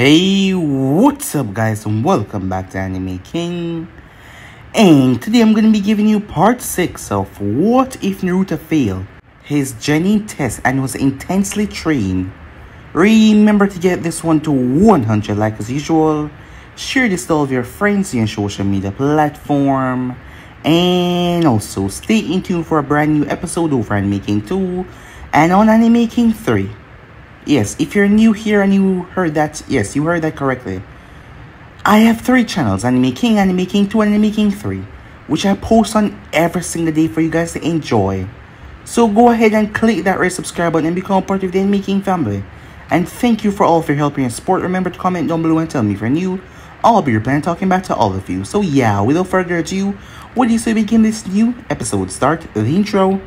Hey, what's up guys, and welcome back to Anime King. And today I'm going to be giving you part 6 of What If Naruto Failed his Genin test and was intensely trained. Remember to get this one to 100 like as usual. Share this to all of your friends in your social media platform. And also stay in tune for a brand new episode over Anime King 2 and on Anime King 3. Yes, if you're new here and you heard that, yes, you heard that correctly. I have 3 channels, Anime King, Anime King 2, and Anime King 3, which I post on every single day for you guys to enjoy. So go ahead and click that red subscribe button and become part of the Anime King family. And thank you for all of your help and support. Remember to comment down below and tell me if you're new. I'll be replying and talking back to all of you. So yeah, without further ado, what do you say we begin this new episode? Start the intro.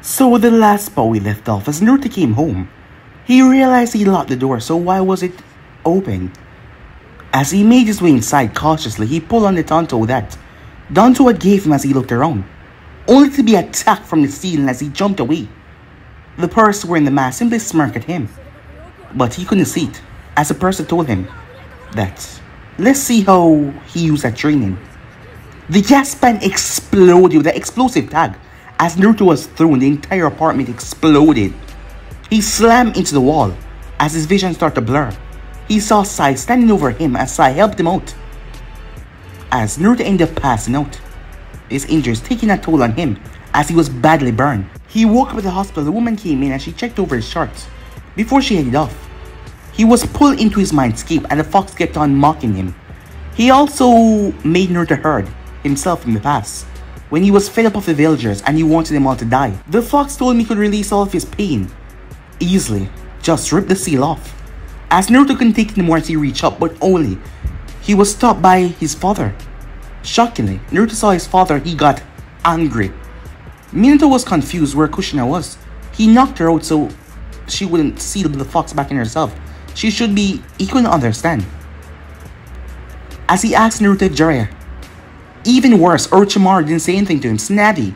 So the last spot we left off, as Naruto came home, he realized he locked the door, so why was it open? As he made his way inside cautiously, he pulled on the tanto that Danzo had gave him as he looked around, only to be attacked from the ceiling as he jumped away. The person wearing the mask simply smirked at him, but he couldn't see it, as the person told him that, let's see how he used that training. The gas pan exploded with an explosive tag. As Naruto was thrown, the entire apartment exploded. He slammed into the wall. As his vision started to blur, he saw Sai standing over him as Sai helped him out. As Naruto ended up passing out, his injuries taking a toll on him as he was badly burned. He woke up at the hospital. The woman came in and she checked over his shorts before she headed off. He was pulled into his mindscape and the fox kept on mocking him. He also made Naruto hurt himself in the past, when he was fed up of the villagers and he wanted them all to die. The fox told him he could release all of his pain easily, just rip the seal off. As Naruto couldn't take it anymore as he reached up, but only he was stopped by his father. Shockingly, Naruto saw his father, he got angry. Minato was confused where Kushina was. He knocked her out so she wouldn't seal the fox back in herself. He couldn't understand. As he asked Naruto if Jiraiya, even worse, Orochimaru didn't say anything to him, snazzy.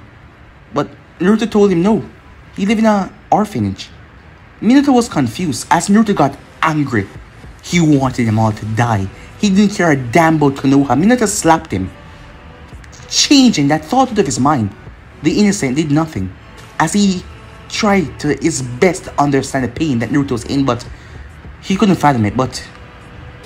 But Naruto told him no, he lived in an orphanage. Minato was confused as Naruto got angry. He wanted them all to die. He didn't care a damn about Konoha. Minato slapped him, changing that thought out of his mind. The innocent did nothing, as he tried to his best to understand the pain that Naruto was in, but he couldn't fathom it. But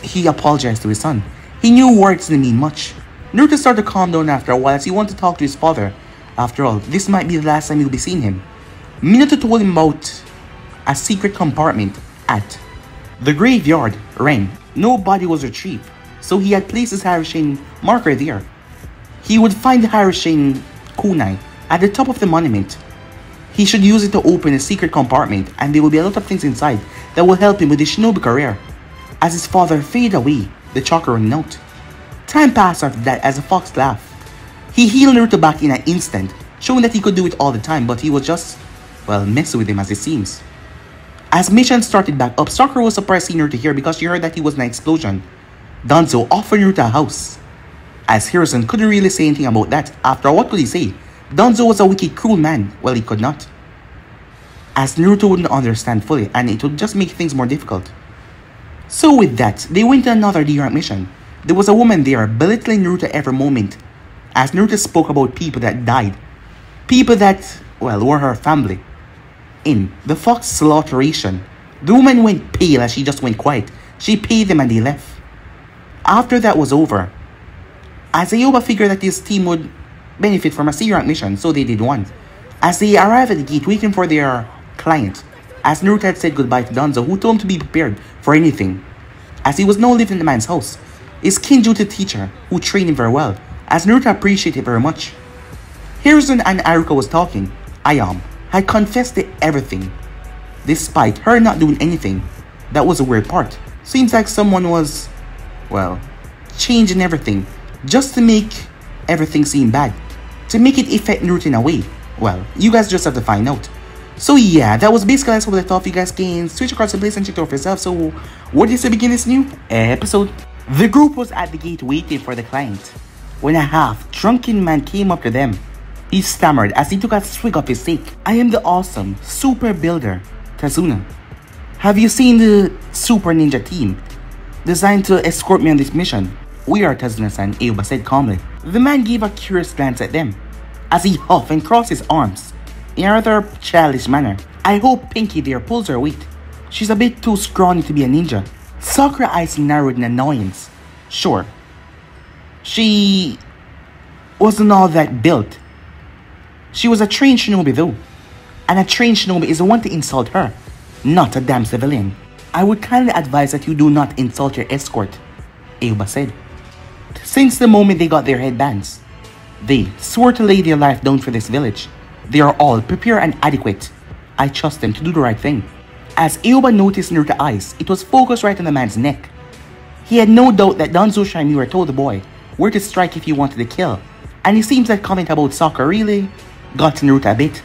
he apologized to his son. He knew words didn't mean much. Naruto started to calm down after a while as he wanted to talk to his father. After all, this might be the last time he'll be seeing him. Minato told him about a secret compartment at the graveyard ring. No body was retrieved, so he had placed his Harishing marker there. He would find the Harishing kunai at the top of the monument. He should use it to open a secret compartment, and there will be a lot of things inside that will help him with his shinobi career. As his father faded away, the chakra ran out. Time passed after that as the fox laughed. He healed Naruto back in an instant, showing that he could do it all the time, but he was just, well, messing with him as it seems. As mission started back up, Sakura was surprised seeing Naruto here because she heard that he was in an explosion. Danzo offered Naruto a house. As Hiruzen couldn't really say anything about that. After all, what could he say? Danzo was a wicked, cruel man. Well, he could not, as Naruto wouldn't understand fully and it would just make things more difficult. So with that, they went to another D-rank mission. There was a woman there belittling Naruto every moment, as Naruto spoke about people that died. People that, well, were her family. In the fox slaughteration, the woman went pale as she just went quiet. She paid them and they left. After that was over, as Aoba figured that his team would benefit from a C-rank mission, so they did one. As they arrived at the gate waiting for their client, as Naruto had said goodbye to Danzo, who told him to be prepared for anything, as he was now living in the man's house. His Kinjutsu teacher, who trained him very well, as Naruto appreciated it very much. Hiruzen and Aruka was talking, Ayam had confessed to everything, despite her not doing anything. That was the weird part. Seems like someone was, well, changing everything just to make everything seem bad, to make it affect Naruto in a way. Well, you guys just have to find out. So yeah, that was basically what I thought. You guys can switch across the place and check it out for yourself. So what do you say begin this new episode? The group was at the gate waiting for the client when a half-drunken man came up to them. He stammered as he took a swig of his steak. I am the awesome super builder, Tazuna. Have you seen the super ninja team designed to escort me on this mission? We are, Tazuna-san, Aoba said calmly. The man gave a curious glance at them as he huffed and crossed his arms in a rather childish manner. I hope Pinky there pulls her weight. She's a bit too scrawny to be a ninja. Sakura's eyes narrowed in annoyance. Sure, she wasn't all that built. She was a trained shinobi though. And a trained shinobi is the one to insult her, not a damn civilian. I would kindly advise that you do not insult your escort, Aoba said. Since the moment they got their headbands, they swore to lay their life down for this village. They are all prepared and adequate. I trust them to do the right thing. As Aoba noticed Naruto's eyes, it was focused right on the man's neck. He had no doubt that Danzo Shinmura told the boy where to strike if he wanted to kill, and it seems that comment about Sakura really got to Naruto a bit.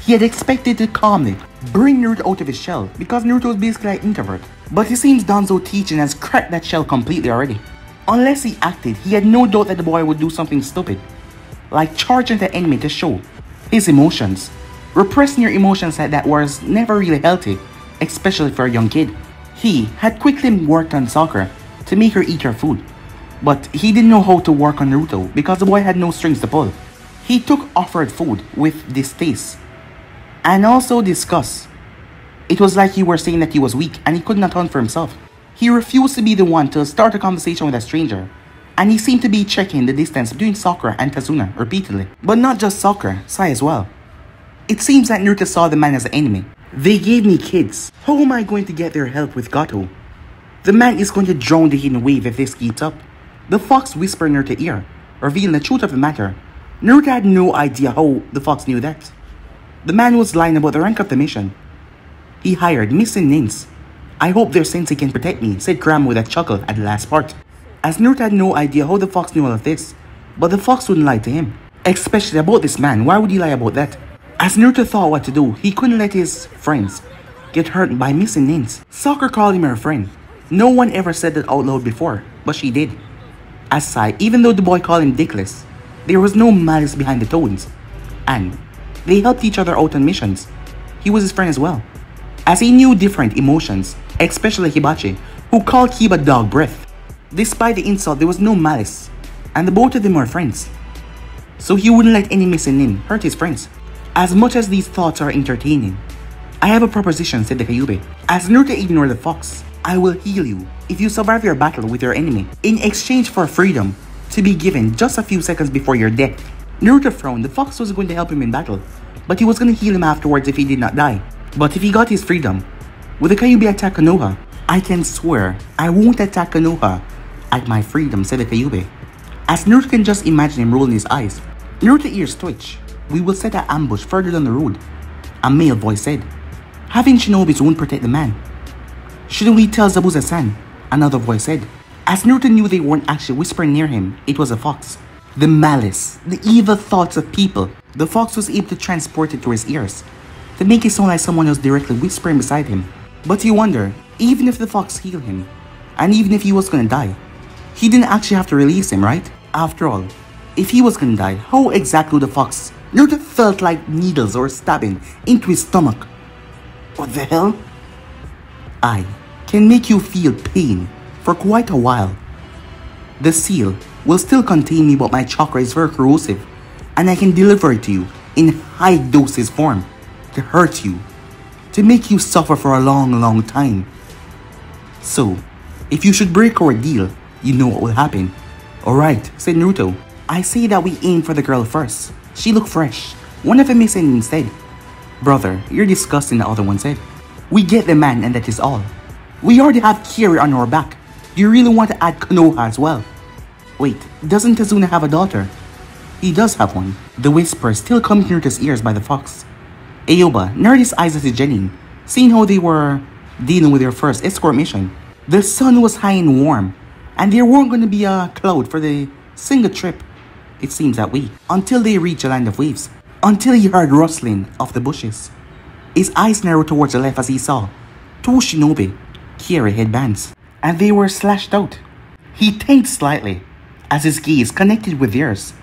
He had expected to calmly bring Naruto out of his shell because Naruto was basically an introvert, but it seems Danzo teaching has cracked that shell completely already. Unless he acted, he had no doubt that the boy would do something stupid, like charge into the enemy to show his emotions. Repressing your emotions like that was never really healthy, especially for a young kid. He had quickly worked on Sakura to make her eat her food, but he didn't know how to work on Naruto because the boy had no strings to pull. He took offered food with distaste and also disgust. It was like he were saying that he was weak and he could not hunt for himself. He refused to be the one to start a conversation with a stranger, and he seemed to be checking the distance between Sakura and Tazuna repeatedly. But not just Sakura, Sai as well. It seems that Naruto saw the man as an enemy. They gave me kids. How am I going to get their help with Gato? The man is going to drown the hidden wave if this keeps up. The fox whispered in Naruto's ear, revealing the truth of the matter. Naruto had no idea how the fox knew that. The man was lying about the rank of the mission. He hired missing names. I hope their sensei can protect me, said Graham with a chuckle at the last part. As Naruto had no idea how the fox knew all of this, but the fox wouldn't lie to him. Especially about this man, why would he lie about that? As Naruto thought what to do, he couldn't let his friends get hurt by missing names. Sakura called him her friend. No one ever said that out loud before, but she did. As Sai, even though the boy called him dickless, there was no malice behind the tones, and they helped each other out on missions. He was his friend as well, as he knew different emotions, especially Hibachi, who called Kiba dog breath. Despite the insult, there was no malice, and the both of them were friends. So he wouldn't let any missing name hurt his friends. As much as these thoughts are entertaining, I have a proposition, said the Kyuubi. As Naruto ignored the fox, I will heal you if you survive your battle with your enemy, in exchange for freedom to be given just a few seconds before your death. Naruto frowned. The fox was going to help him in battle, but he was going to heal him afterwards if he did not die. But if he got his freedom, would the Kyuubi attack Konoha? I can swear I won't attack Konoha at my freedom, said the Kyuubi. As Naruto can just imagine him rolling his eyes. Naruto's ears twitch. We will set an ambush further down the road, a male voice said. Having shinobis won't protect the man. Shouldn't we tell Zabuza-san? Another voice said. As Naruto knew they weren't actually whispering near him, it was a fox. The malice, the evil thoughts of people. The fox was able to transport it to his ears, to make it sound like someone was directly whispering beside him. But you wonder, even if the fox healed him, and even if he was gonna die, he didn't actually have to release him, right? After all, if he was gonna die, how exactly would the fox? Naruto felt like needles or stabbing into his stomach. What the hell? I can make you feel pain for quite a while. The seal will still contain me, but my chakra is very corrosive, and I can deliver it to you in high doses form to hurt you, to make you suffer for a long time. So, if you should break our deal, you know what will happen. Alright, said Naruto. I say that we aim for the girl first. She looked fresh. One of them missing instead. Brother, you're disgusting, the other one said. We get the man and that is all. We already have Kiri on our back. Do you really want to add Konoha as well? Wait, doesn't Tazuna have a daughter? He does have one. The whisper still coming to Naruto's ears by the fox. Aoba narrowed his eyes at Genin, seeing how they were dealing with their first escort mission. The sun was high and warm, and there weren't going to be a cloud for the single trip. It seems that way. Until they reached a land of waves. Until he heard rustling of the bushes. His eyes narrowed towards the left as he saw two shinobi carry headbands, and they were slashed out. He tensed slightly as his gaze connected with theirs.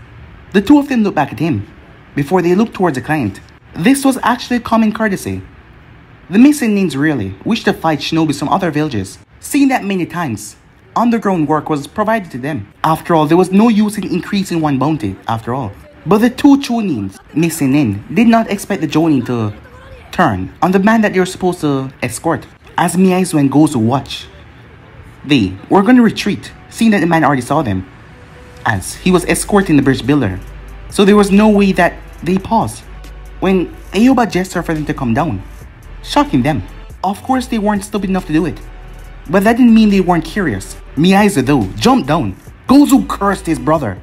The two of them looked back at him before they looked towards the client. This was actually a common courtesy. The missing names rarely wished to fight shinobi from other villages, seeing that many times underground work was provided to them. After all, there was no use in increasing one bounty after all. But the two chonins missing in did not expect the jonin to turn on the man that they were supposed to escort. As Miyaizu and Gozu watched, they were going to retreat, seeing that the man already saw them, as he was escorting the bridge builder. So there was no way that they paused when Aoba gestured for them to come down, shocking them. Of course, they weren't stupid enough to do it, but that didn't mean they weren't curious. Miyaizu though jumped down. Gozu cursed his brother.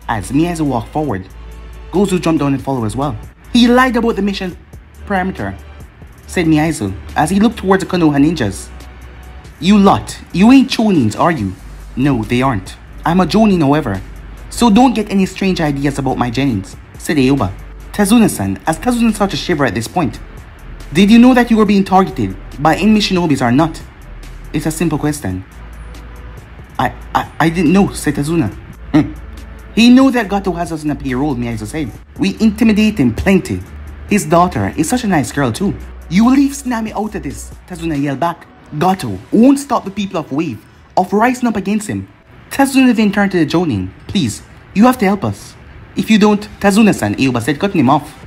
As Miyaizu walked forward, Gozu jumped down and followed as well. He lied about the mission parameter, said Miyaizu as he looked towards the Konoha ninjas. You lot, you ain't chonins, are you? No, they aren't. I'm a jonin, however, so don't get any strange ideas about my genins, said Aoba. Tazuna-san, as Tazuna started to shiver at this point. Did you know that you were being targeted by enemy shinobis or not? It's a simple question. I didn't know, said Tazuna. He knows that Gato has us in a payroll, Miyaizu said. We intimidate him plenty. His daughter is such a nice girl too. You will leave Tsunami out of this, Tazuna yelled back. Gato won't stop the people of Wave of rising up against him. Tazuna then turned to the jonin. Please, you have to help us. If you don't, Tazuna-san, Aoba said, cutting him off.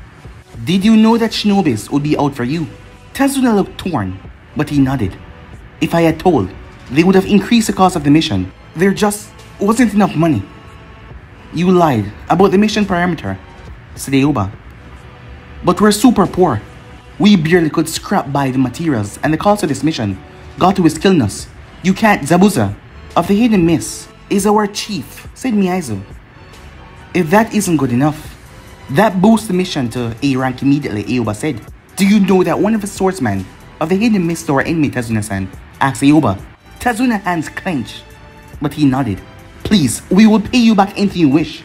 Did you know that shinobis would be out for you? Tazuna looked torn, but he nodded. If I had told, they would have increased the cost of the mission. There just wasn't enough money. You lied about the mission parameter, said Aoba. But we're super poor. We barely could scrap by the materials, and the cost of this mission got to is killing us. You can't. Zabuza of the Hidden Mist is our chief, said Miyaizu. If that isn't good enough, that boosts the mission to A rank immediately, Aoba said. Do you know that one of the swordsmen of the Hidden Mist or enemy, Tazuna-san? Asked Aoba. Tazuna's hands clenched, but he nodded. Please, we will pay you back anything you wish.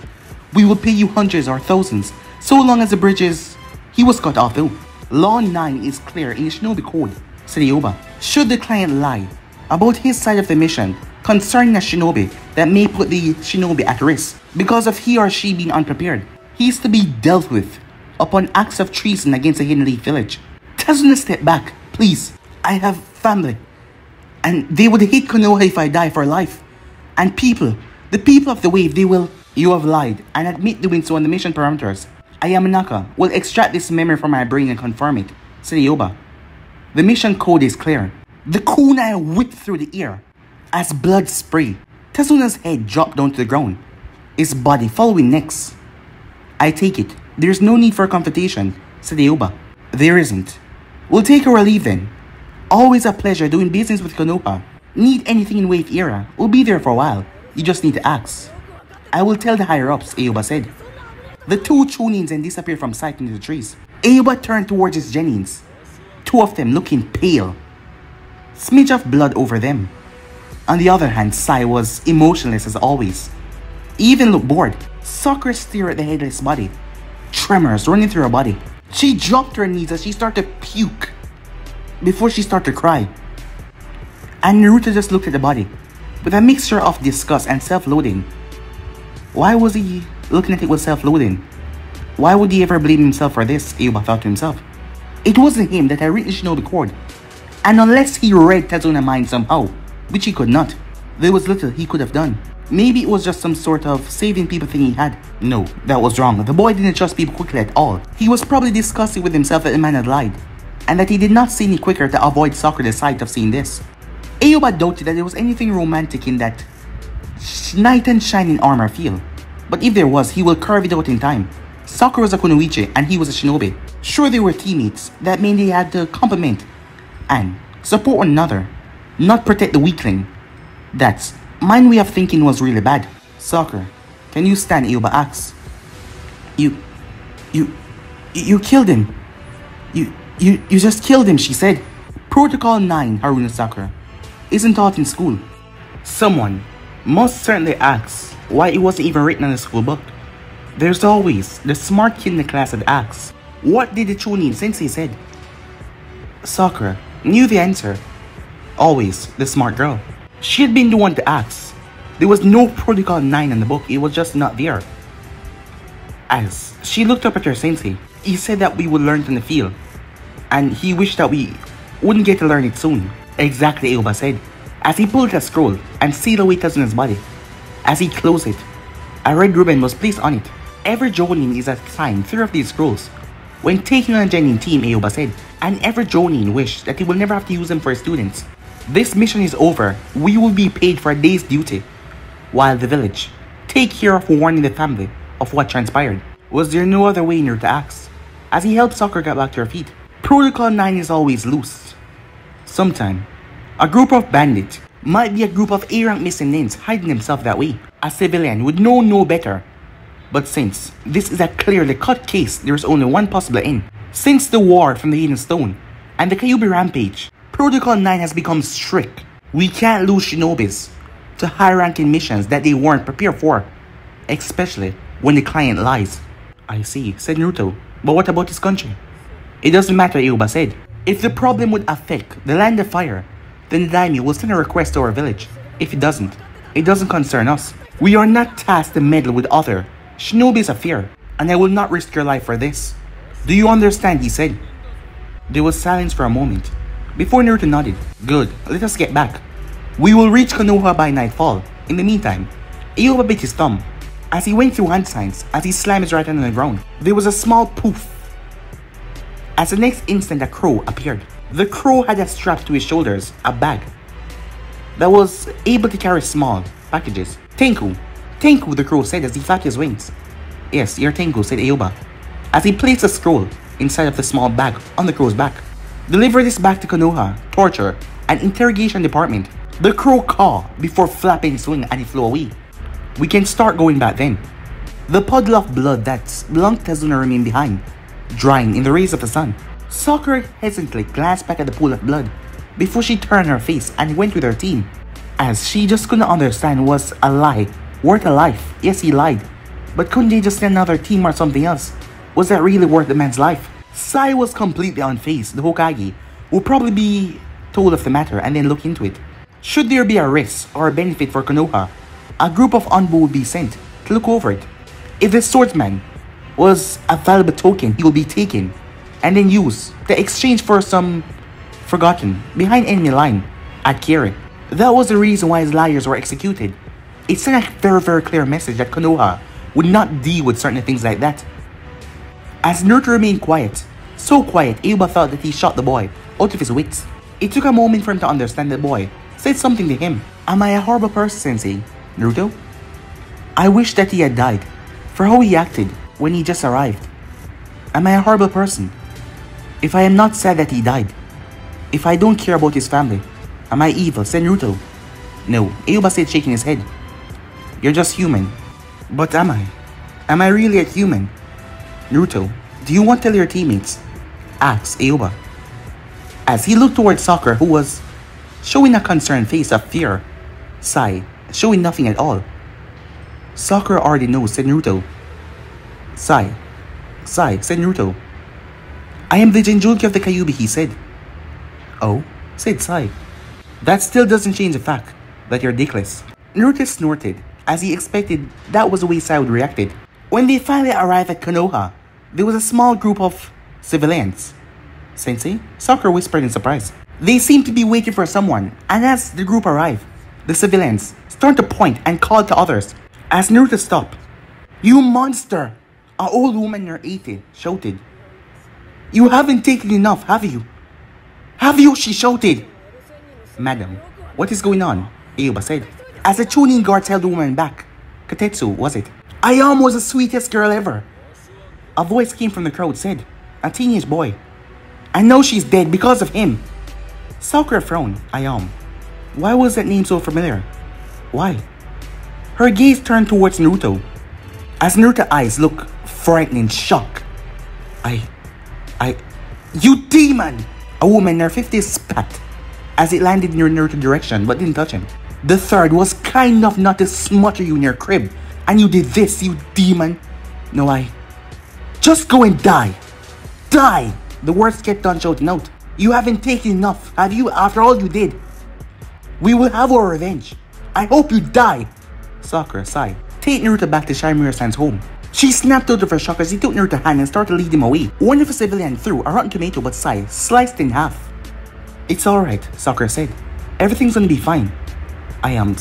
We will pay you hundreds or thousands, so long as the bridges... He was cut off though. Law 9 is clear in the shinobi code, said Aoba. Should the client lie about his side of the mission concerning a shinobi that may put the shinobi at risk because of he or she being unprepared, he is to be dealt with upon acts of treason against a Hidden Leaf village. Tazuna stepped back. Please, I have family, and they would hate Konoha if I die for life. And people, the people of the Wave, they will... You have lied and admit doing so on the mission parameters. Ayamanaka will extract this memory from my brain and confirm it, said Aoba. The mission code is clear. The kunai whipped through the air as blood sprayed. Tazuna's head dropped down to the ground, his body following next. I take it, there's no need for a confrontation, said Aoba. There isn't. We'll take our leave then. Always a pleasure doing business with Konoha. Need anything in Wave era, we'll be there for a while. You just need to ask. I will tell the higher-ups, Aoba said. The two chonins then disappeared from sight into the trees. Aoba turned towards his genins, two of them looking pale. Smidge of blood over them. On the other hand, Sai was emotionless as always. He even looked bored. Sakura stared at the headless body, tremors running through her body. She dropped to her knees as she started to puke before she started to cry. And Naruto just looked at the body with a mixture of disgust and self-loathing. Why was he looking at it with self-loathing? Why would he ever blame himself for this? Aoba thought to himself. It wasn't him that had written Shinobi Code, and unless he read Tazuna's mind somehow, which he could not, there was little he could have done. Maybe it was just some sort of saving people thing he had. No, that was wrong. The boy didn't trust people quickly at all. He was probably disgusted with himself that the man had lied, and that he did not see any quicker to avoid Sakura the sight of seeing this. Aoba doubted that there was anything romantic in that knight in shining armor feel. But if there was, he will carve it out in time. Sakura was a kunoichi and he was a shinobi. Sure, they were teammates. That meant they had to complement and support one another, not protect the weakling. That's my way of thinking was really bad. Sakura, can you stand? Aoba asked. You killed him. You just killed him, she said. Protocol 9, Sakura, isn't taught in school. Someone must certainly ask why it wasn't even written on the school book. There's always the smart kid in the class that asks, what did the Chunin sensei said? Sakura knew the answer. Always the smart girl. She had been the one to ask. There was no Protocol 9 in the book, it was just not there. As she looked up at her sensei, he said that we would learn it in the field, and he wished that we wouldn't get to learn it soon. Exactly, Aoba said, as he pulled a scroll and sealed away on his body. As he closed it, a red ribbon was placed on it. Every Jonin is assigned 3 of these scrolls when taking on a Genin team, Aoba said, and every Jonin wished that he will never have to use them for his students. This mission is over, we will be paid for a day's duty, while the village take care of warning the family of what transpired. Was there no other way near to ask? As he helped Sakura get back to her feet. Protocol 9 is always loose. Sometime, a group of bandits might be a group of A-rank miscellaneans hiding themselves that way. A civilian would know no better. But since this is a clearly cut case, there is only one possible end. Since the war from the Hidden Stone and the Kyuubi rampage, Protocol 9 has become strict. We can't lose shinobis to high-ranking missions that they weren't prepared for, especially when the client lies. I see, said Naruto, but what about his country? It doesn't matter, Aoba said. If the problem would affect the land of fire, then the daimyo will send a request to our village. If it doesn't concern us. We are not tasked to meddle with other shinobi's affair, and I will not risk your life for this. Do you understand, he said. There was silence for a moment, before Naruto nodded. Good, let us get back. We will reach Konoha by nightfall. In the meantime, Aoba bit his thumb as he went through hand signs as he slammed his right hand on the ground. There was a small poof. As the next instant a crow appeared. The crow had a strap to his shoulders, a bag that was able to carry small packages. Tenku, the crow said as he flapped his wings. Yes, you're Tenku, said Aoba, as he placed a scroll inside of the small bag on the crow's back. Deliver this back to Konoha, torture, and interrogation department. The crow cawed before flapping his wing and he flew away. We can start going back then. The puddle of blood that belonged to Tazuna remained behind, drying in the rays of the sun. Sakura hesitantly glanced back at the pool of blood before she turned her face and went with her team, as she just couldn't understand was a lie worth a life. Yes, he lied, but couldn't they just send another team or something else? Was that really worth the man's life? Sai was completely unfazed. The Hokage would probably be told of the matter and then look into it. Should there be a risk or a benefit for Konoha, a group of Anbu would be sent to look over it. If the swordsman was a valuable token, he would be taken and then used to exchange for some forgotten behind enemy line at Kiri. That was the reason why his liars were executed. It sent a very clear message that Konoha would not deal with certain things like that. As Naruto remained quiet, so quiet Aoba thought that he shot the boy out of his wits. It took a moment for him to understand the boy said something to him. Am I a horrible person, Sensei? Naruto? I wish that he had died for how he acted when he just arrived. Am I a horrible person? If I am not sad that he died, if I don't care about his family, am I evil, said Naruto? No, Aoba said, shaking his head. You're just human. But am I? Am I really a human? Naruto, do you want to tell your teammates? Asked Aoba, as he looked towards Sakura, who was showing a concerned face of fear. Sai, showing nothing at all. Sakura already knows, said Naruto. Sai, said Naruto. I am the Jinjulki of the Kyuubi, he said. Oh, said Sai. That still doesn't change the fact that you're dickless. Naruto snorted, as he expected that was the way Sai would reacted. When they finally arrived at Konoha, there was a small group of civilians. Sensei? Sakura whispered in surprise. They seemed to be waiting for someone, and as the group arrived, the civilians started to point and call to others. As Naruto stopped, "You monster!" An old woman in her 80s shouted. "You haven't taken enough, have you? Have you?" she shouted. "Madam, what is going on?" Aoba said, as the tuning guards held the woman back. Katetsu, was it? "Ayam was the sweetest girl ever." A voice came from the crowd said, "A teenage boy. And now she's dead because of him." Sakura frowned. Ayam. Why was that name so familiar? Why? Her gaze turned towards Naruto, as Naruto's eyes looked frightened in shock. You demon! A woman in her 50s spat as it landed in your Naruto direction but didn't touch him. The third was kind enough not to smother you in your crib, and you did this, you demon. No, just go and die. Die! The words kept on shouting out. You haven't taken enough, have you, after all you did? We will have our revenge. I hope you die. Sakura sighed. Take Naruto back to Shimura-san's home. She snapped out of her shock as he took Naruto's hand and started to lead him away. One of the civilians threw a rotten tomato but Sai sliced in half. It's alright, Sakura said. Everything's gonna be fine. I am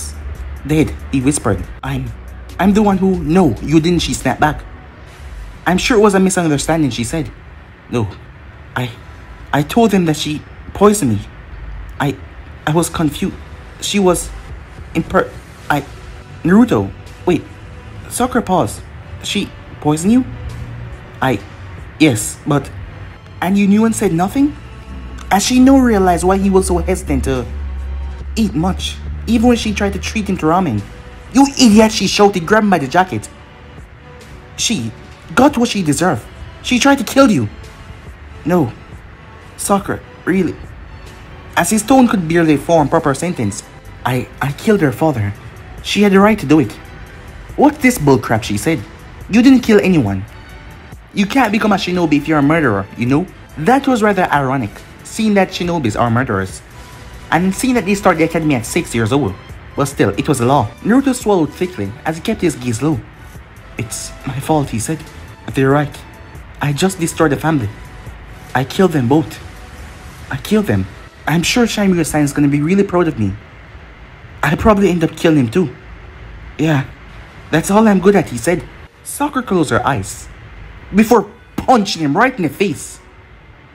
dead, he whispered. I'm the one who... No, you didn't, she snapped back. I'm sure it was a misunderstanding, she said. No, I told them that she poisoned me. I was confused. She was... Naruto, wait. Sakura paused. She poisoned you? Yes, but... And you knew and said nothing? As she now realized why he was so hesitant to eat much, even when she tried to treat him to ramen. You idiot, she shouted, grabbing by the jacket. She got what she deserved. She tried to kill you. No. Sakura, really? As his tone could barely form proper sentence. I killed her father. She had the right to do it. What's this bullcrap, she said. You didn't kill anyone. You can't become a shinobi if you're a murderer, you know? That was rather ironic, seeing that shinobis are murderers. And seeing that they start the academy at 6 years old. But still, it was a law. Naruto swallowed thickly as he kept his gaze low. It's my fault, he said. They're right. I just destroyed the family. I killed them both. I killed them. I'm sure Shimura-san is gonna be really proud of me. I'll probably end up killing him too. Yeah, that's all I'm good at, he said. Sakura closed her eyes before punching him right in the face.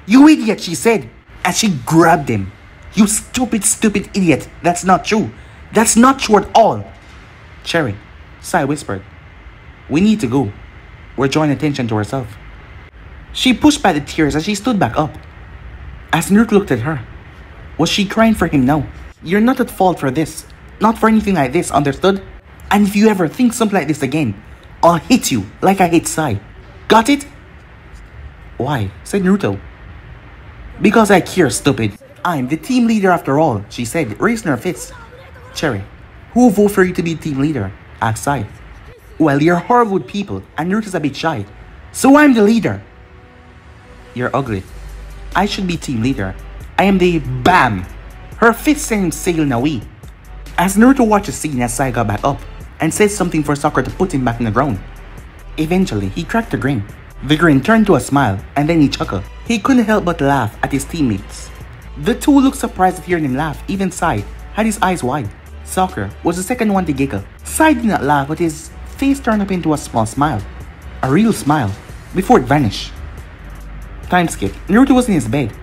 You idiot, she said, as she grabbed him. You stupid idiot. That's not true. That's not true at all. Cherry, Sai whispered. We need to go. We're drawing attention to herself. She pushed back the tears as she stood back up. As Naruto looked at her, was she crying for him now? You're not at fault for this. Not for anything like this, understood? And if you ever think something like this again, I'll hit you like I hit Sai. Got it? Why? Said Naruto. Because I care, stupid. I'm the team leader after all, she said, raising her fist. Cherry, who will vote for you to be team leader? Asked Sai. Well, you're horrible with people, and Naruto's a bit shy. So I'm the leader. You're ugly. I should be team leader. I am the BAM! Her fist sent him sailing away. As Naruto watched the scene as Sai got back up and said something for Sakura to put him back on the ground. Eventually, he cracked a grin. The grin turned to a smile, and then he chuckled. He couldn't help but laugh at his teammates. The two looked surprised at hearing him laugh. Even Sai had his eyes wide. Sakura was the second one to giggle. Sai did not laugh, but his face turned up into a small smile. A real smile, before it vanished. Time skip. Naruto was in his bed.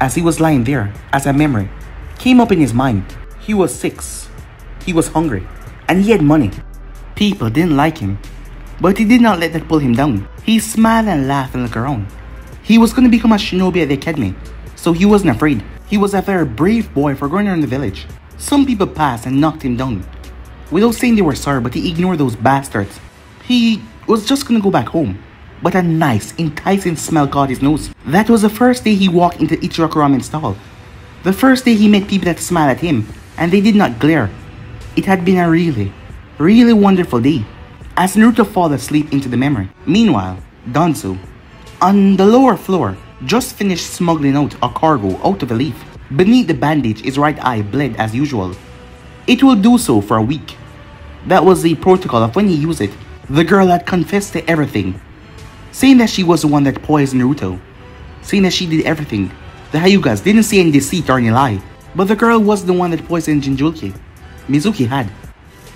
As he was lying there, as a memory came up in his mind. He was 6. He was hungry. And he had money. People didn't like him. But he did not let that pull him down. He smiled and laughed and looked around. He was going to become a shinobi at the academy. So he wasn't afraid. He was a very brave boy for going around the village. Some people passed and knocked him down. Without saying they were sorry, but he ignored those bastards. He was just going to go back home. But a nice, enticing smell caught his nose. That was the first day he walked into Ichiraku ramen stall. The first day he met people that smiled at him, and they did not glare. It had been a really wonderful day. As Naruto fell asleep into the memory. Meanwhile, Danzo, on the lower floor, just finished smuggling out a cargo out of a leaf. Beneath the bandage, his right eye bled as usual. It will do so for a week. That was the protocol of when he used it. The girl had confessed to everything, saying that she was the one that poisoned Naruto, saying that she did everything. The Hyugas didn't see any deceit or any lie, but the girl was the one that poisoned Jinchuriki. Mizuki had.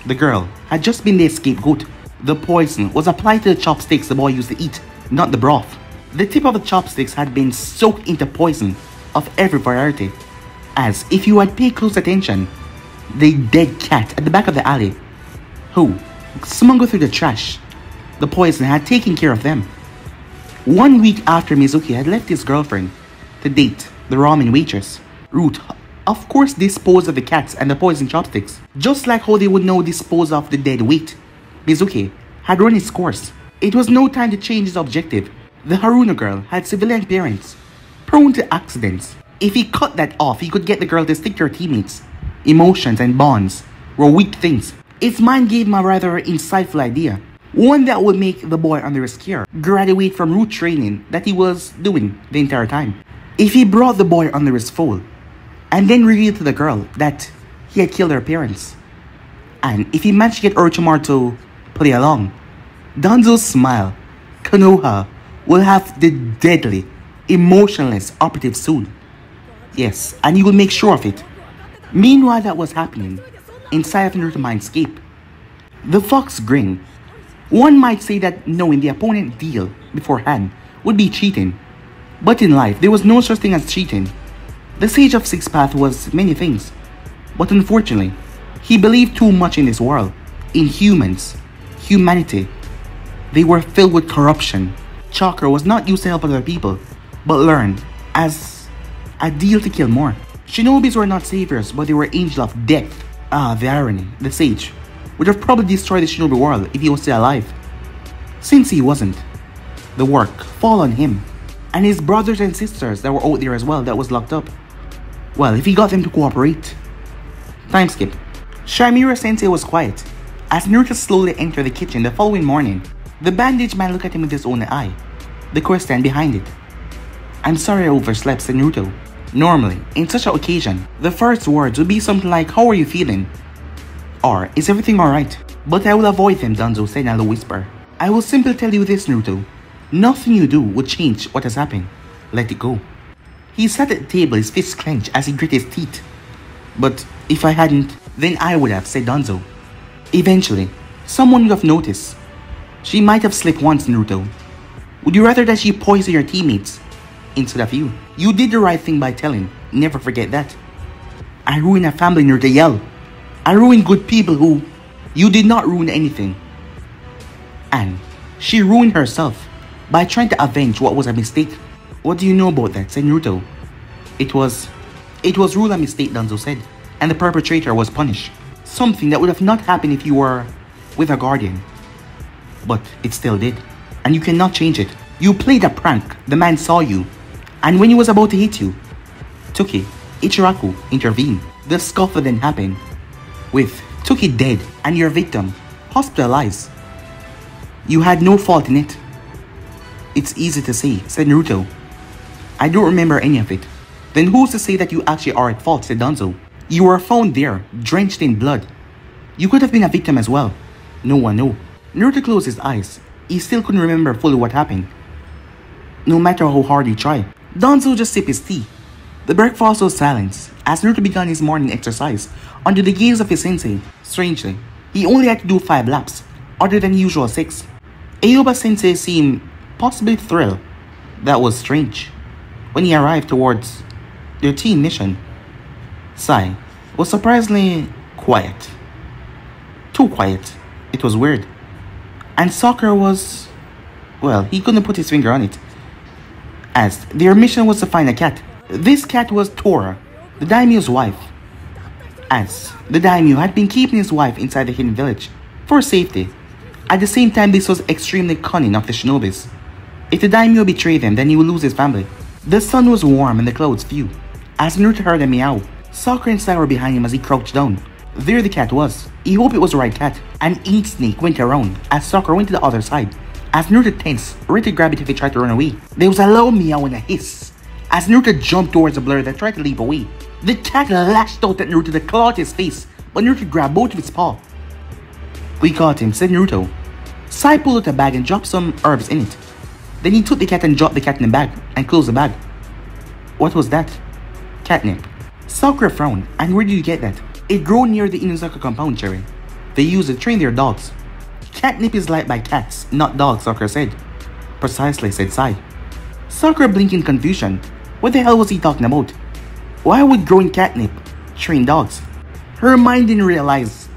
The girl had just been the scapegoat. The poison was applied to the chopsticks the boy used to eat, not the broth. The tip of the chopsticks had been soaked into poison of every variety. As if you had paid close attention, the dead cat at the back of the alley, who smuggled through the trash, the poison had taken care of them. 1 week after Mizuki had left his girlfriend to date the ramen waitress, Root of course disposed of the cats and the poison chopsticks, just like how they would now dispose of the dead weight. Mizuki had run his course. It was no time to change his objective. The Haruna girl had civilian parents. prone to accidents. If he cut that off, he could get the girl to stick to her teammates. Emotions and bonds were weak things. His mind gave him a rather insightful idea. One that would make the boy under his care graduate from root training that he was doing the entire time. If he brought the boy under his fold, and then revealed to the girl that he had killed her parents, and if he managed to get Orochimaru to play along, Danzo's smile, Konoha, will have the deadly, emotionless operative soon. Yes, and he will make sure of it. Meanwhile that was happening, inside of Naruto Mindscape, the fox grinned. One might say that knowing the opponent deal beforehand would be cheating. But in life, there was no such thing as cheating. The Sage of Six Paths was many things. But unfortunately, he believed too much in this world, in humans, humanity. They were filled with corruption. Chakra was not used to help other people, but learned as a deal to kill more. Shinobis were not saviors, but they were angels of death. Ah, the irony. The Sage would have probably destroyed the Shinobi world if he was still alive. Since he wasn't, the work fall on him. And his brothers and sisters that were out there as well that was locked up. Well, if he got them to cooperate. Time skip. Shamira Sensei was quiet. As Naruto slowly entered the kitchen the following morning, the bandaged man looked at him with his own eye. The question behind it. "I'm sorry I overslept," said Naruto. Normally, in such an occasion, the first words would be something like, "How are you feeling?" Or, "Is everything alright?" But I will avoid them, Danzo said in a low whisper. "I will simply tell you this, Naruto. Nothing you do would change what has happened. Let it go." He sat at the table, his fists clenched as he grit his teeth. "But if I hadn't, then I would have," said Danzo. "Eventually, someone would have noticed. She might have slipped once, Naruto. Would you rather that she poison your teammates instead of you? You did the right thing by telling. Never forget that. I ruined a family, Naruto yelled. I ruined good people who... You did not ruin anything. And she ruined herself by trying to avenge what was a mistake." "What do you know about that?" said Naruto. It was rule a mistake," Danzo said, "and the perpetrator was punished. Something that would have not happened if you were with a guardian. But it still did, and you cannot change it. You played a prank, the man saw you, and when he was about to hit you, Toki, Ichiraku, intervened. The scuffle then happened, with Toki dead and your victim hospitalized. You had no fault in it." "It's easy to say," said Naruto. "I don't remember any of it." "Then who's to say that you actually are at fault?" said Danzo. "You were found there, drenched in blood. You could have been a victim as well. No one knew." Naruto closed his eyes. He still couldn't remember fully what happened. No matter how hard he tried. Danzo just sipped his tea. The breakfast was silence as Naruto began his morning exercise under the gaze of his sensei. Strangely, he only had to do 5 laps, other than the usual 6. Aoba sensei seemed possibly thrilled. That was strange. When he arrived towards their team mission, Sai was surprisingly quiet. Too quiet. It was weird. And Sakura was... well, he couldn't put his finger on it. As their mission was to find a cat. This cat was Tora, the daimyo's wife. As the daimyo had been keeping his wife inside the hidden village for safety. At the same time, this was extremely cunning of the shinobis. If the daimyo betrayed them, then he would lose his family. The sun was warm and the clouds few. As Naruto heard a meow, Sakura and Sai were behind him as he crouched down. There the cat was. He hoped it was the right cat. An ink snake went around as Sakura went to the other side. As Naruto tensed, ready to grab it if he tried to run away. There was a loud meow and a hiss as Naruto jumped towards the blur that tried to leap away. The cat lashed out at Naruto to claw at his face, but Naruto grabbed both of his paws. "We got him," said Naruto. Sai pulled out a bag and dropped some herbs in it. Then he took the cat and dropped the cat in the bag and closed the bag. "What was that?" "Catnip." Sakura frowned. "And where did you get that?" "It grew near the Inuzaka compound, Cherry. They use it to train their dogs." "Catnip is liked by cats, not dogs," Sakura said. "Precisely," said Sai. Sakura blinked in confusion. What the hell was he talking about? Why would growing catnip train dogs? Her mind didn't realize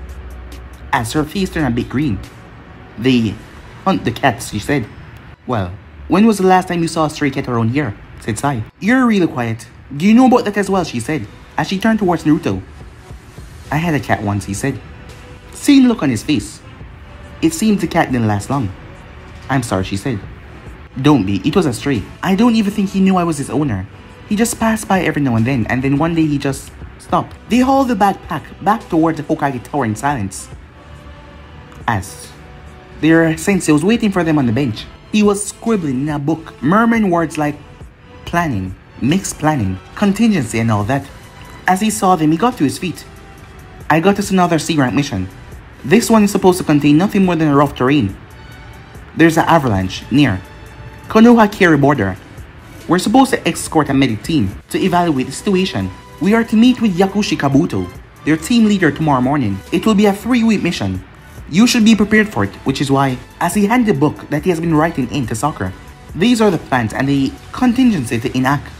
as her face turned a bit green. "They hunt the cats," she said. "Well, when was the last time you saw a stray cat around here?" said Sai. "You're really quiet. Do you know about that as well?" she said, as she turned towards Naruto. "I had a cat once," he said. Seeing the look on his face, it seemed the cat didn't last long. "I'm sorry," she said. "Don't be. It was a stray. I don't even think he knew I was his owner." He just passed by every now and then one day he just stopped. They hauled the backpack back towards the Hokage Tower in silence, as their sensei was waiting for them on the bench. He was scribbling in a book, murmuring words like planning, mixed planning, contingency and all that. As he saw them, he got to his feet. I got us another C-rank mission. This one is supposed to contain nothing more than a rough terrain. There's an avalanche near Konoha Kiri border. We're supposed to escort a medic team to evaluate the situation. We are to meet with Yakushi Kabuto, their team leader, tomorrow morning. It will be a 3-week mission. You should be prepared for it, which is why, as he handed the book that he has been writing in to Sakura, these are the plans and the contingency to enact.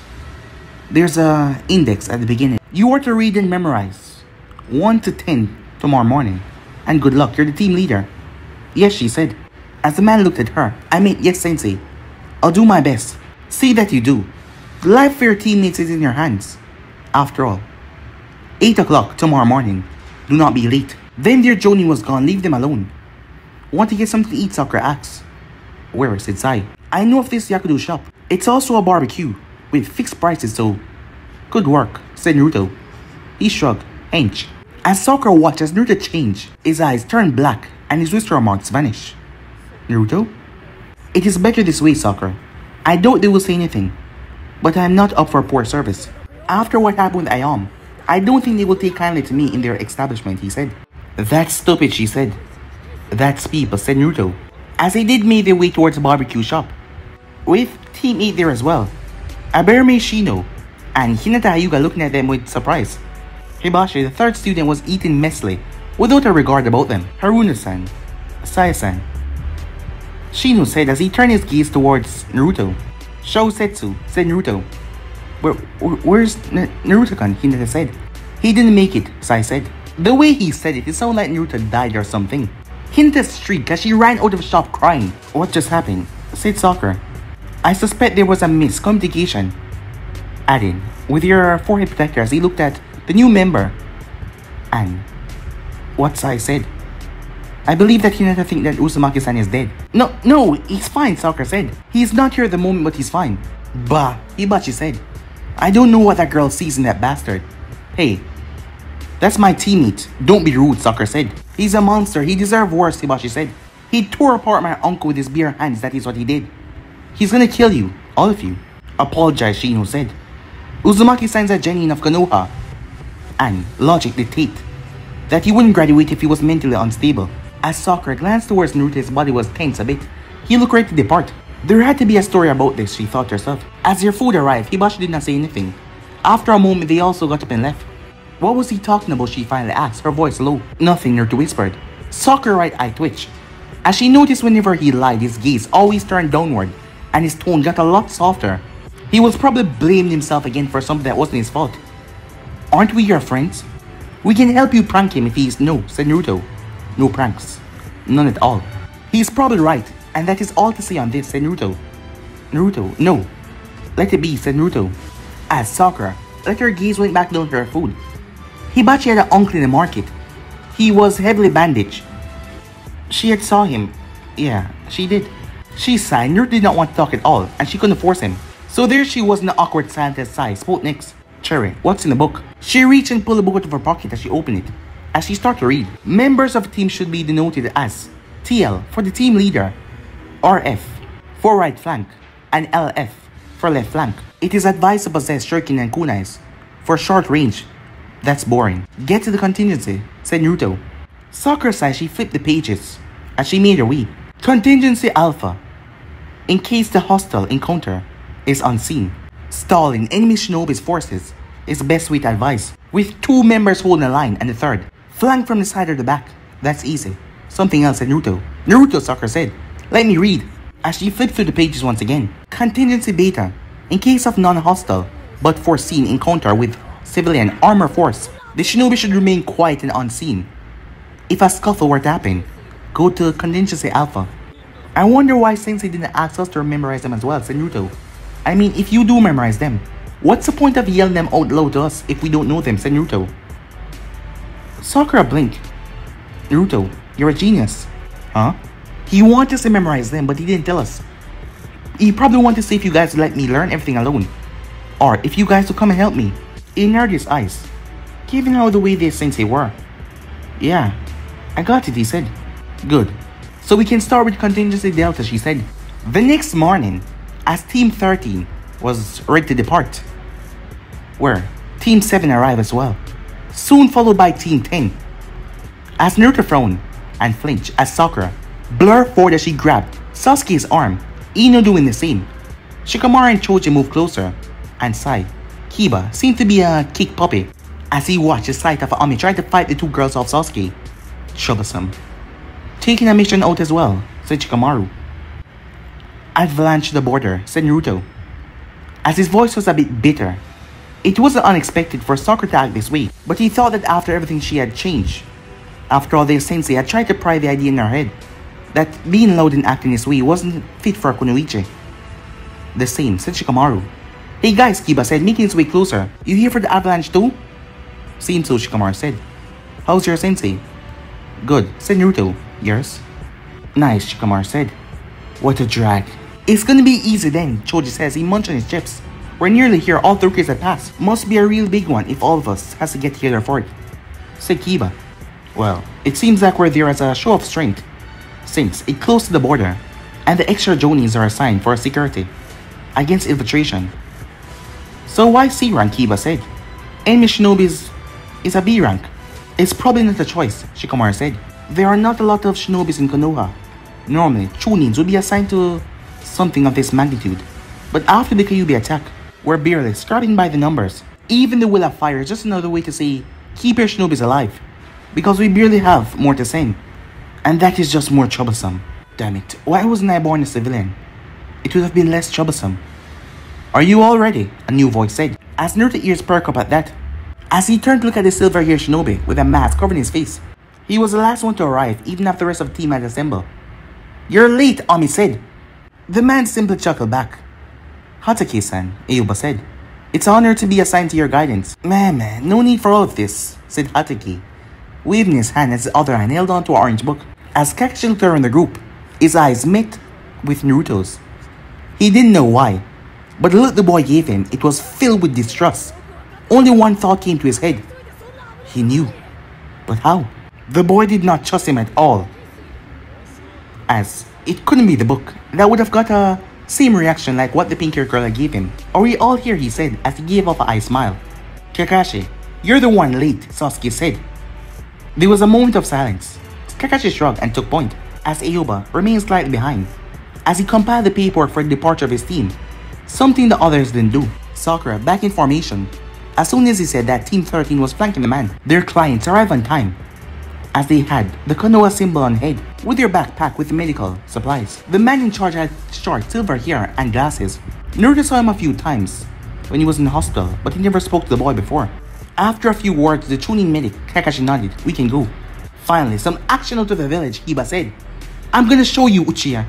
There's a index at the beginning. You are to read and memorize 1 to 10 tomorrow morning. And good luck, you're the team leader. Yes, she said. As the man looked at her, I mean, yes, sensei. I'll do my best. See that you do. The life of your teammates is in your hands. After all, 8 o'clock tomorrow morning. Do not be late. Then dear Jonin was gone. Leave them alone. Want to get something to eat, Sakura asked. Where? Said Sai. I know of this Yakudo shop. It's also a barbecue with fixed prices, so good work, said Naruto. He shrugged. Hench. As Sakura watched as Naruto changed, his eyes turned black and his whisper marks vanished. Naruto? It is better this way, Sakura. I doubt they will say anything, but I am not up for poor service. After what happened with Ayam, I don't think they will take kindly to me in their establishment, he said. That's stupid, she said. That's people, said Naruto, as they did make their way towards the barbecue shop, with Team 8 there as well. Aberme Shino and Hinata Hyuga looking at them with surprise. Hibashi, the third student, was eating messily, without a regard about them. Haruna-san, Saya-san, Shino said as he turned his gaze towards Naruto. Shousetsu, said Naruto. Where's Naruto-kun? Hinata said. He didn't make it, Sai said. The way he said it sounded like Naruto died or something. Hinata shrieked as she ran out of the shop crying. What just happened? Said Sakura. I suspect there was a miscommunication. Adding, with your forehead protector, as he looked at the new member. And what Sai said. I believe that Hinata thinks that Uzumaki-san is dead. No, he's fine, Sakura said. He's not here at the moment, but he's fine. Bah, Hibachi said. I don't know what that girl sees in that bastard. Hey, that's my teammate. Don't be rude, Sakura said. He's a monster. He deserves worse, Hibachi said. He tore apart my uncle with his bare hands. That is what he did. He's gonna kill you, all of you. Apologize, Shino said. Uzumaki-san's a Genin of Konoha, and logic dictate that he wouldn't graduate if he was mentally unstable. As Sakura glanced towards Naruto, his body was tense a bit. He looked ready to depart. There had to be a story about this, she thought to herself. As their food arrived, Hibashi did not say anything. After a moment, they also got up and left. What was he talking about, she finally asked, her voice low. Nothing, Naruto whispered. Sakura's right eye twitched. As she noticed whenever he lied, his gaze always turned downward, and his tone got a lot softer. He was probably blaming himself again for something that wasn't his fault. Aren't we your friends? We can help you prank him if he's... No, said Naruto. No pranks. None at all. He's probably right, and that is all to say on this, said Naruto. Naruto, no. Let it be, said Naruto. As Sakura let her gaze went back down to her food. Hibachi had an uncle in the market. He was heavily bandaged. She had saw him. Yeah, she did. She sighed. Naruto did not want to talk at all, and she couldn't force him. So there she was in the awkward silence as Sai spoke next. Cherry, what's in the book? She reached and pulled the book out of her pocket as she opened it. As she started to read, members of the team should be denoted as TL for the team leader, RF for right flank, and LF for left flank. It is advised to possess shuriken and kunais for short range. That's boring. Get to the contingency, said Naruto. Sakura sighed. She flipped the pages as she made her way. Contingency Alpha. In case the hostile encounter is unseen, stalling enemy shinobi's forces is the best way to advise, with 2 members holding a line and the third flank from the side or the back. That's easy. Something else, said Naruto. Naruto, Sakura said. Let me read. As she flipped through the pages once again. Contingency Beta. In case of non-hostile but foreseen encounter with civilian armor force, the shinobi should remain quiet and unseen. If a scuffle were to happen, go to Contingency Alpha. I wonder why Sensei didn't ask us to memorize them as well, said Naruto. I mean, if you do memorize them, what's the point of yelling them out loud to us if we don't know them, said Naruto. Sakura blinked. Naruto, you're a genius. Huh? He wanted us to memorize them, but he didn't tell us. He probably wanted to see if you guys let me learn everything alone. Or if you guys will come and help me. In Naruto's eyes, given how the way they sensei were. Yeah, I got it, he said. Good. So we can start with contingency delta, she said. The next morning, as Team 13 was ready to depart, where Team 7 arrived as well, soon followed by Team 10. As Naruto frowned and flinched as Sakura blurred forward as she grabbed Sasuke's arm, Ino doing the same. Shikamaru and Choji moved closer, and Sai, Kiba seemed to be a kick puppy as he watched the sight of Ami trying to fight the two girls off Sasuke. Troublesome. Taking a mission out as well, said Shikamaru. Avalanche to the border, said Naruto, as his voice was a bit bitter. It wasn't unexpected for Sakura to act this way, but he thought that after everything she had changed. After all, their sensei had tried to pry the idea in her head that being loud and acting this way wasn't fit for Kunoichi. The same, said Shikamaru. Hey guys, Kiba said, making his way closer. You here for the avalanche too? Seems so, Shikamaru said. How's your sensei? Good, said Naruto. Yours? Nice, Shikamaru said. What a drag. It's gonna be easy then, Choji says, he munched on his chips. We're nearly here, all 3 kids have passed. Must be a real big one if all of us has to get together for it, said Kiba. Well, it seems like we're there as a show of strength, since it's close to the border, and the extra Jonins are assigned for security against infiltration. So why C rank, Kiba said. Enemy shinobis is a B rank. It's probably not a choice, Shikamaru said. There are not a lot of shinobis in Konoha. Normally, Chunins would be assigned to something of this magnitude. But after the Kyuubi attack, we're barely scrapping by the numbers. Even the Will of Fire is just another way to say, keep your shinobis alive. Because we barely have more to send. And that is just more troublesome. Damn it, why wasn't I born a civilian? It would have been less troublesome. Are you all ready? A new voice said, as Naruto's ears perked up at that. As he turned to look at the silver-haired shinobi with a mask covering his face. He was the last one to arrive, even after the rest of the team had assembled. You're late, Ami said. The man simply chuckled back. Hatake-san, Ayuba said. It's an honor to be assigned to your guidance. Man, no need for all of this, said Hatake, waving his hand as the other hand held onto an orange book. As Kakashi looked around the group, his eyes met with Naruto's. He didn't know why, but the look the boy gave him, it was filled with distrust. Only one thought came to his head. He knew. But how? The boy did not trust him at all. As it couldn't be the book. That would have got a same reaction like what the pink-haired girl gave him. Are we all here, he said, as he gave off an eye smile. Kakashi, you're the one late, Sasuke said. There was a moment of silence. Kakashi shrugged and took point, as Ayuba remained slightly behind, as he compiled the paperwork for the departure of his team, something the others didn't do. Sakura back in formation. As soon as he said that Team 13 was flanking the man, their clients arrived on time, as they had the Konoha symbol on head, with their backpack with medical supplies. The man in charge had short silver hair and glasses. Naruto saw him a few times when he was in the hospital, but he never spoke to the boy before. After a few words to the tuning medic, Kakashi nodded. We can go. Finally, some action out of the village, Kiba said. I'm gonna show you, Uchiha.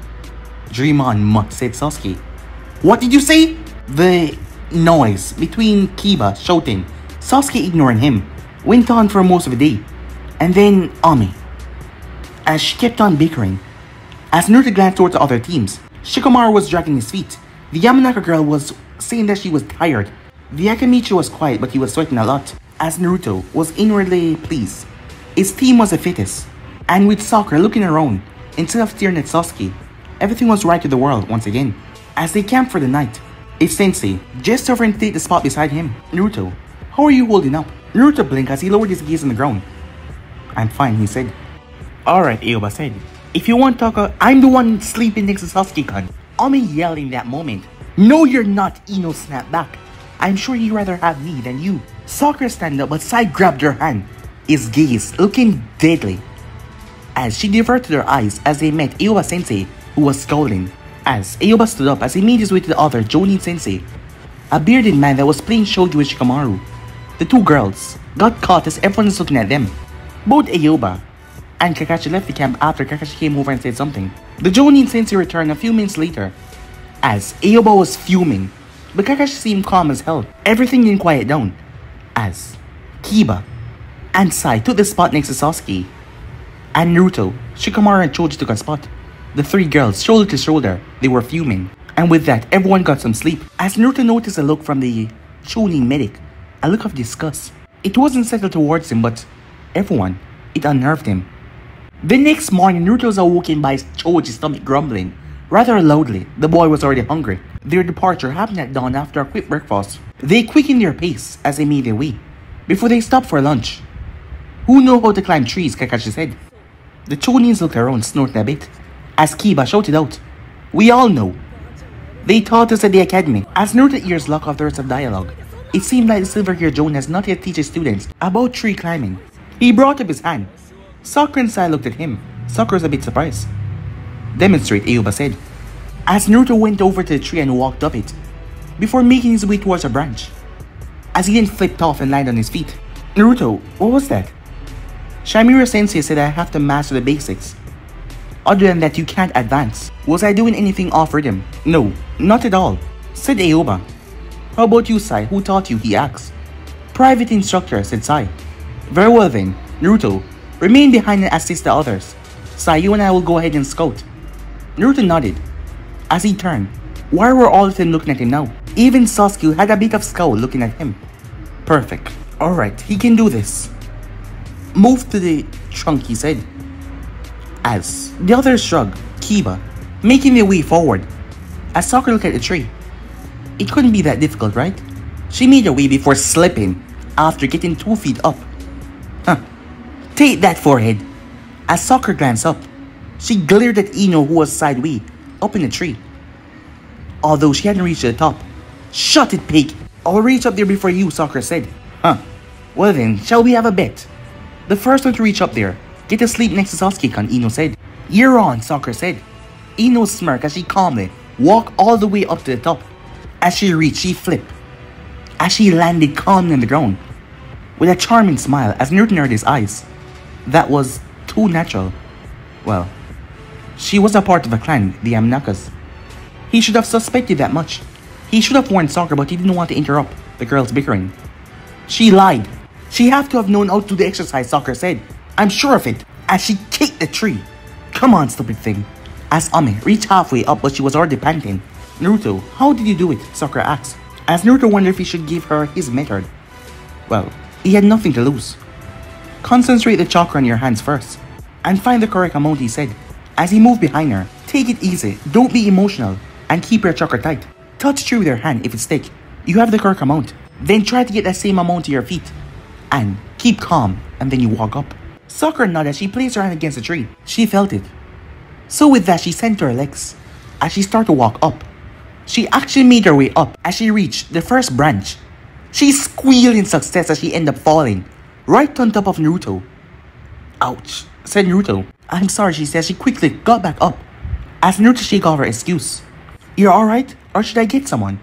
Dream on, mutt, said Sasuke. What did you say? The noise between Kiba shouting, Sasuke ignoring him, went on for most of the day. And then Ami, as she kept on bickering. As Naruto glanced towards the other teams, Shikamaru was dragging his feet. The Yamanaka girl was saying that she was tired. The Akamichi was quiet, but he was sweating a lot. As Naruto was inwardly pleased. His team was the fittest. And with Sakura looking around, instead of staring at Sasuke, everything was right with the world once again. As they camped for the night, his sensei just offered to take the spot beside him. Naruto, how are you holding up? Naruto blinked as he lowered his gaze on the ground. I'm fine, he said. Alright, Ayuba said. If you want to talk, I'm the one sleeping next to Sasuke-kun. Ami yelled in that moment. No, you're not, Ino snapped back. I'm sure you'd rather have me than you. Sakura stand up, but Sai grabbed her hand, his gaze looking deadly. As she diverted her eyes as they met Ayuba sensei, who was scowling. As Ayuba stood up as he made his way to the other Jonin sensei, a bearded man that was playing shogi with Shikamaru. The two girls got caught as everyone was looking at them. Both Ayuba and Kakashi left the camp after Kakashi came over and said something. The Jonin sensei returned a few minutes later, as Ayuba was fuming, but Kakashi seemed calm as hell. Everything didn't quiet down, as Kiba and Sai took the spot next to Sasuke, and Naruto, Shikamaru and Choji took a spot. The three girls, shoulder to shoulder, they were fuming. And with that, everyone got some sleep. As Naruto noticed a look from the Chunin medic, a look of disgust. It wasn't settled towards him, but everyone, it unnerved him. The next morning, Naruto was awoken by Choji's stomach grumbling. Rather loudly, the boy was already hungry. Their departure happened at dawn after a quick breakfast. They quickened their pace as they made their way, before they stopped for lunch. Who know how to climb trees, Kakashi said. The Chonins looked around, snorting a bit, as Kiba shouted out, "We all know. They taught us at the academy." As Naruto's ears locked off the rest of dialogue, it seemed like the silver-haired Jonin has not yet teach his students about tree climbing. He brought up his hand. Sakura and Sai looked at him. Sakura was a bit surprised. "Demonstrate," Ayuba said, as Naruto went over to the tree and walked up it, before making his way towards a branch. As he then flipped off and landed on his feet. "Naruto, what was that?" "Shamira-sensei said I have to master the basics. Other than that, you can't advance." "Was I doing anything off rhythm?" "No, not at all," said Aoba. "How about you, Sai? Who taught you?" he asked. "Private instructor," said Sai. "Very well then, Naruto, remain behind and assist the others. Sai, you and I will go ahead and scout." Naruto nodded. As he turned, why were all of them looking at him now? Even Sasuke had a bit of scowl looking at him. Perfect. Alright, he can do this. "Move to the trunk," he said. As the others shrugged, Kiba, making their way forward. As Sakura looked at the tree. It couldn't be that difficult, right? She made her way before slipping after getting 2 feet up. Huh. Take that, forehead. As Sakura glanced up, she glared at Ino, who was sideways up in the tree. Although she hadn't reached the top. "Shut it, pig! I'll reach up there before you," Sakura said. "Huh. Well then, shall we have a bet? The first one to reach up there, get to sleep next to Sasuke-kun," Ino said. "You're on," Sakura said. Ino smirked as she calmly walked all the way up to the top. As she reached, she flipped. As she landed calmly on the ground, with a charming smile as Naruto narrowed his eyes. That was too natural. Well, she was a part of a clan, the Yamanakas. He should have suspected that much. He should have warned Sakura, but he didn't want to interrupt the girls bickering. She lied. She have to have known how to do the exercise, Sakura said. "I'm sure of it," as she kicked the tree. "Come on, stupid thing." As Ame reached halfway up, but she was already panting. "Naruto, how did you do it?" Sakura asked, as Naruto wondered if he should give her his method. Well, he had nothing to lose. "Concentrate the chakra on your hands first, and find the correct amount," he said, as he moved behind her. "Take it easy, don't be emotional, and keep your chakra tight. Touch tree with your hand if it's thick. You have the correct amount. Then try to get that same amount to your feet. And keep calm, and then you walk up." Sakura nodded as she placed her hand against the tree. She felt it. So with that, she sent her legs. As she started to walk up, she actually made her way up. As she reached the first branch, she squealed in success as she ended up falling right on top of Naruto. "Ouch," said Naruto. "I'm sorry," she said. She quickly got back up as Naruto shook off her excuse. "You're alright? Or should I get someone?"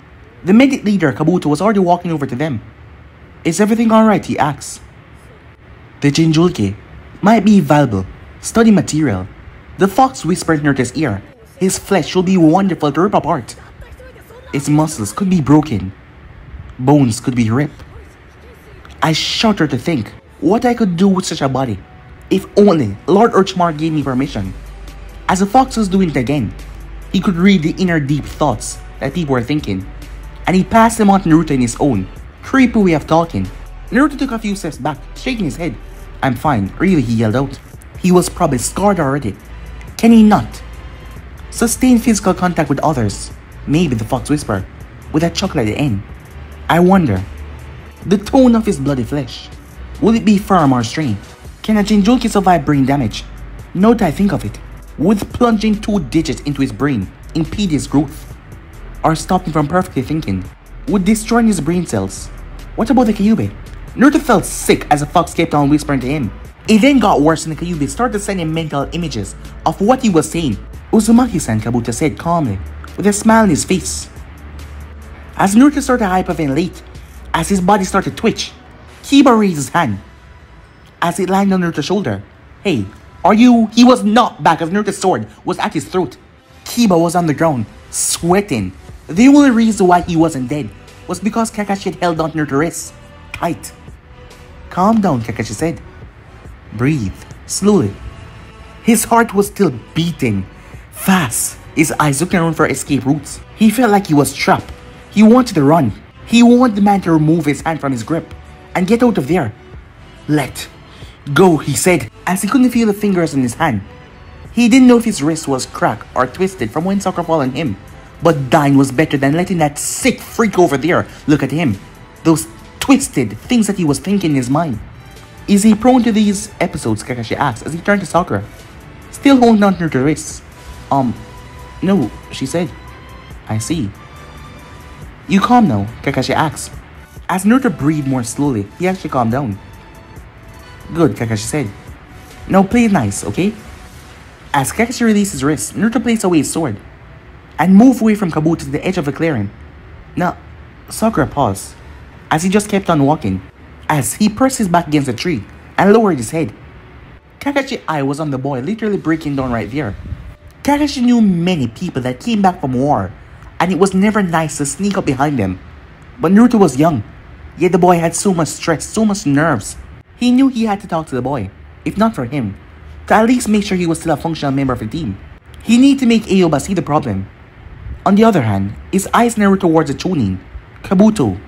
The medic leader, Kabuto, was already walking over to them. "Is everything alright?" he asked. "The Jinjulke might be valuable study material." The fox whispered in Naruto's ear. "His flesh will be wonderful to rip apart. Its muscles could be broken. Bones could be ripped." I shuddered to think what I could do with such a body. If only Lord Urchmar gave me permission. As the fox was doing it again, he could read the inner deep thoughts that people were thinking, and he passed them on to Naruto in his own creepy way of talking. Naruto took a few steps back, shaking his head. "I'm fine, really," he yelled out. He was probably scarred already. Can he not sustain physical contact with others? Maybe, the fox whispered, with a chuckle at the end. I wonder, the tone of his bloody flesh, will it be firm or strained? Can a Jinjulke survive brain damage? Now that I think of it, would plunging 2 digits into his brain impede his growth? Or stop him from perfectly thinking? Would destroying his brain cells? What about the Kyuubi? Naruto felt sick as the fox kept on whispering to him. It then got worse and the Kyuubi started sending mental images of what he was saying. "Uzumaki-san," Kabuto said calmly, with a smile on his face. As Naruto started to hyperventilate, as his body started to twitch, Kiba raised his hand as it landed on Naruto's shoulder. "Hey, are you..." He was knocked back as Naruto's sword was at his throat. Kiba was on the ground, sweating. The only reason why he wasn't dead was because Kakashi had held on to Naruto's wrist tight. "Calm down," Kakashi said. "Breathe slowly." His heart was still beating fast his eyes looking around for escape routes. He felt like he was trapped. He wanted to run. He wanted the man to remove his hand from his grip and get out of there. Let go, he said, as he couldn't feel the fingers in his hand. He didn't know if his wrist was cracked or twisted from when Sakura fell on him. But dying was better than letting that sick freak over there look at him. Those twisted things that he was thinking in his mind. Is he prone to these episodes, Kakashi asked as he turned to Sakura, still holding on to her wrists. No, she said. I see. You calm now, Kakashi asked. As Naruto breathed more slowly, he actually calmed down. Good, Kakashi said. Now play nice, okay? As Kakashi released his wrist, Naruto placed away his sword and moved away from Kabuto to the edge of the clearing. Now, Sakura paused as he just kept on walking, as he pressed his back against a tree and lowered his head. Kakashi's eye was on the boy, literally breaking down right there. Kakashi knew many people that came back from war, and it was never nice to sneak up behind them. But Naruto was young, yet the boy had so much stress, so much nerves. He knew he had to talk to the boy, if not for him, to at least make sure he was still a functional member of the team. He needed to make Aoba see the problem. On the other hand, his eyes narrowed towards the Chunin, Kabuto.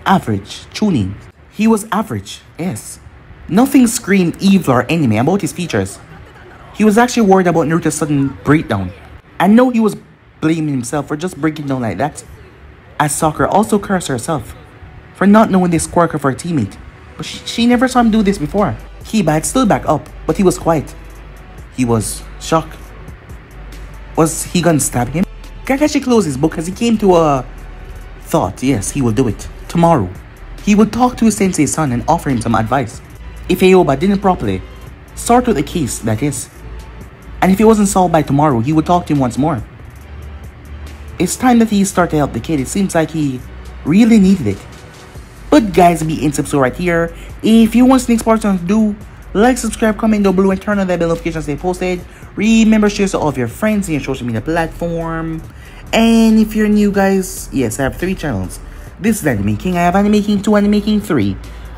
Average, Chunin. He was average, yes. Nothing screamed evil or enemy about his features. He was actually worried about Naruto's sudden breakdown, and know he was blaming himself for just breaking down like that. As Sakura also cursed herself for not knowing this quirk of her teammate, but she never saw him do this before. Kiba had stood back up, but he was quiet. He was shocked. Was he gonna stab him? Kakashi closed his book as he came to a thought. Yes, he will do it. Tomorrow, he would talk to his sensei's son and offer him some advice. If Aoba didn't properly sort out the case, that is. And if it wasn't solved by tomorrow, he would talk to him once more. It's time that he started to help the kid. It seems like he really needed it. But guys, be in subscribe right here. If you want Snake's part to do, like, subscribe, comment down below, and turn on that bell notification to stay posted. Remember, share to all of your friends in your social media platform. And if you're new, guys, yes, I have 3 channels. This is Anime King. I have Anime King 2, Anime King 3.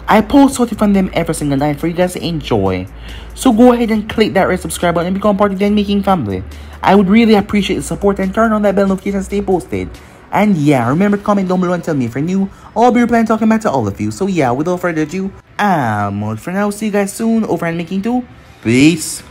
I post something from them every single night for you guys to enjoy. So go ahead and click that red subscribe button and become part of the Anime King family. I would really appreciate the support, and turn on that bell notification to stay posted. And yeah, remember to comment down below and tell me if you're new. I'll be replying talking back to all of you. So yeah, without further ado, I'm out for now. See you guys soon over Anime King 2. Peace.